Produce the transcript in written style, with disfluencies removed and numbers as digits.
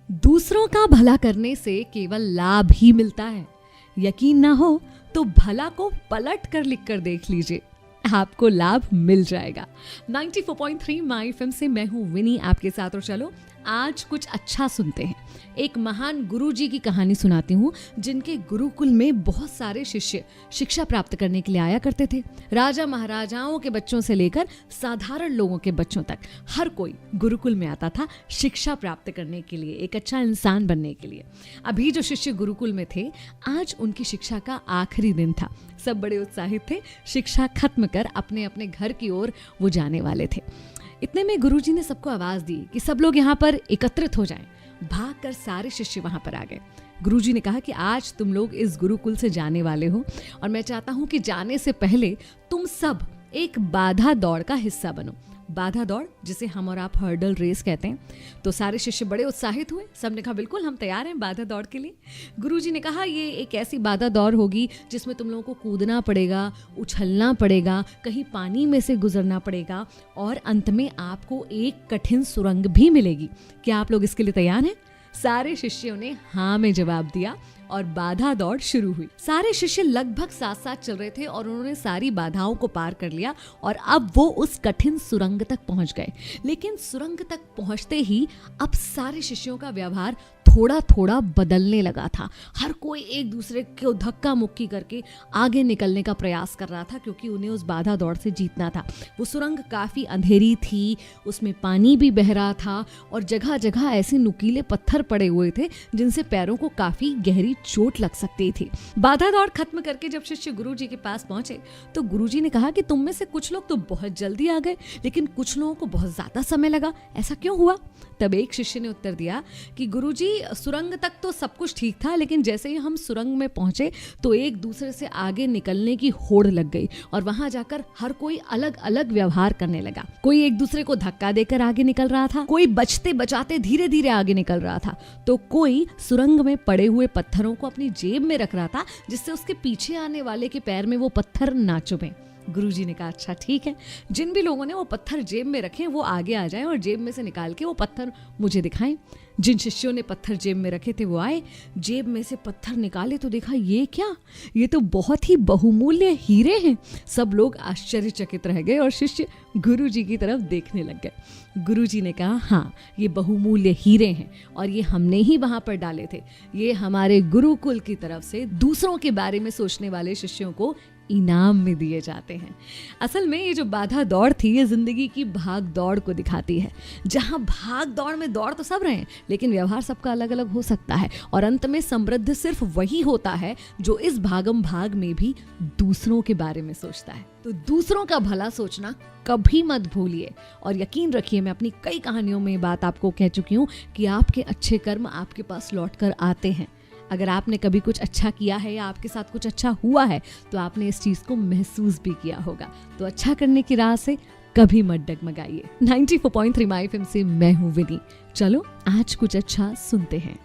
दूसरों का भला करने से केवल लाभ ही मिलता है। यकीन ना हो तो भला को पलट कर लिख कर देख लीजिए, आपको लाभ मिल जाएगा। 94.3 माई एफएम से मैं हूं विनी आपके साथ, और चलो आज कुछ अच्छा सुनते हैं। एक महान गुरुजी की कहानी सुनाती हूँ, जिनके गुरुकुल में बहुत सारे शिष्य शिक्षा प्राप्त करने के लिए आया करते थे। राजा महाराजाओं के बच्चों से लेकर साधारण लोगों के बच्चों तक हर कोई गुरुकुल में आता था शिक्षा प्राप्त करने के लिए, एक अच्छा इंसान बनने के लिए। अभी जो शिष्य गुरुकुल में थे, आज उनकी शिक्षा का आखिरी दिन था। सब बड़े उत्साहित थे, शिक्षा खत्म कर अपने अपने घर की ओर वो जाने वाले थे। इतने में गुरुजी ने सबको आवाज दी कि सब लोग यहाँ पर एकत्रित हो जाएं। भागकर सारे शिष्य वहां पर आ गए। गुरुजी ने कहा कि आज तुम लोग इस गुरुकुल से जाने वाले हो, और मैं चाहता हूं कि जाने से पहले तुम सब एक बाधा दौड़ का हिस्सा बनो। बाधा दौड़, जिसे हम और आप हर्डल रेस कहते हैं। तो सारे शिष्य बड़े उत्साहित हुए, सबने कहा बिल्कुल हम तैयार हैं बाधा दौड़ के लिए। गुरुजी ने कहा ये एक ऐसी बाधा दौड़ होगी जिसमें तुम लोगों को कूदना पड़ेगा, उछलना पड़ेगा, कहीं पानी में से गुजरना पड़ेगा, और अंत में आपको एक कठिन सुरंग भी मिलेगी। क्या आप लोग इसके लिए तैयार हैं? सारे शिष्यों ने हाँ में जवाब दिया और बाधा दौड़ शुरू हुई। सारे शिष्य लगभग साथ साथ चल रहे थे और उन्होंने सारी बाधाओं को पार कर लिया, और अब वो उस कठिन सुरंग तक पहुंच गए। लेकिन सुरंग तक पहुंचते ही अब सारे शिष्यों का व्यवहार थोड़ा थोड़ा बदलने लगा था। हर कोई एक दूसरे को धक्का मुक्की करके आगे निकलने का प्रयास कर रहा था, क्योंकि उन्हें उस बाधा दौड़ से जीतना था। वो सुरंग काफी अंधेरी थी, उसमें पानी भी बह रहा था, और जगह जगह ऐसे नुकीले पत्थर पड़े हुए थे जिनसे पैरों को काफी गहरी चोट लग सकती थी। बाधा दौड़ खत्म करके जब शिष्य गुरुजी के पास पहुंचे तो गुरुजी ने कहा कि तुम में से कुछ लोग तो बहुत जल्दी आ गए, लेकिन कुछ लोगों को बहुत ज्यादा समय लगा, ऐसा क्यों हुआ? तब एक शिष्य ने उत्तर दिया कि गुरुजी, सुरंग तक तो सब कुछ ठीक था, लेकिन जैसे ही हम सुरंग में पहुंचे तो एक दूसरे से आगे निकलने की होड़ लग गई, और वहां जाकर हर कोई अलग अलग व्यवहार करने लगा। कोई एक दूसरे को धक्का देकर आगे निकल रहा था, कोई बचते बचाते धीरे धीरे आगे निकल रहा था, तो कोई सुरंग में पड़े हुए पत्थरों को अपनी जेब में रख रहा था, जिससे उसके पीछे आने वाले के पैर में वो पत्थर ना चुभे। गुरुजी ने कहा अच्छा ठीक है, जिन भी लोगों ने वो पत्थर जेब में रखे वो आगे आ जाएं और जेब में से निकाल के वो पत्थर मुझे दिखाएं। जिन शिष्यों ने पत्थर जेब में रखे थे वो आए, जेब में से पत्थर निकाले तो देखा ये क्या, ये तो बहुत ही बहुमूल्य हीरे हैं। सब लोग आश्चर्यचकित रह गए और शिष्य गुरुजी की तरफ देखने लग गए। गुरुजी ने कहा हाँ, ये बहुमूल्य हीरे हैं, और ये हमने ही वहां पर डाले थे। ये हमारे गुरुकुल की तरफ से दूसरों के बारे में सोचने वाले शिष्यों को इनाम में दिए जाते हैं। असल में ये जो बाधा दौड़ थी, ये जिंदगी की भाग दौड़ को दिखाती है, जहां भाग दौड़ में दौड़ तो सब रहे हैं, लेकिन व्यवहार सबका अलग अलग हो सकता है, और अंत में समृद्ध सिर्फ वही होता है जो इस भागम भाग में भी दूसरों के बारे में सोचता है। तो दूसरों का भला सोचना कभी मत भूलिए, और यकीन रखिए मैं अपनी कई कहानियों में ये बात आपको कह चुकी हूँ कि आपके अच्छे कर्म आपके पास लौट कर आते हैं। अगर आपने कभी कुछ अच्छा किया है या आपके साथ कुछ अच्छा हुआ है तो आपने इस चीज को महसूस भी किया होगा। तो अच्छा करने की राह से कभी मत डगमगाइए। 94.3 माई एफएम से मैं हूँ विनी। चलो आज कुछ अच्छा सुनते हैं।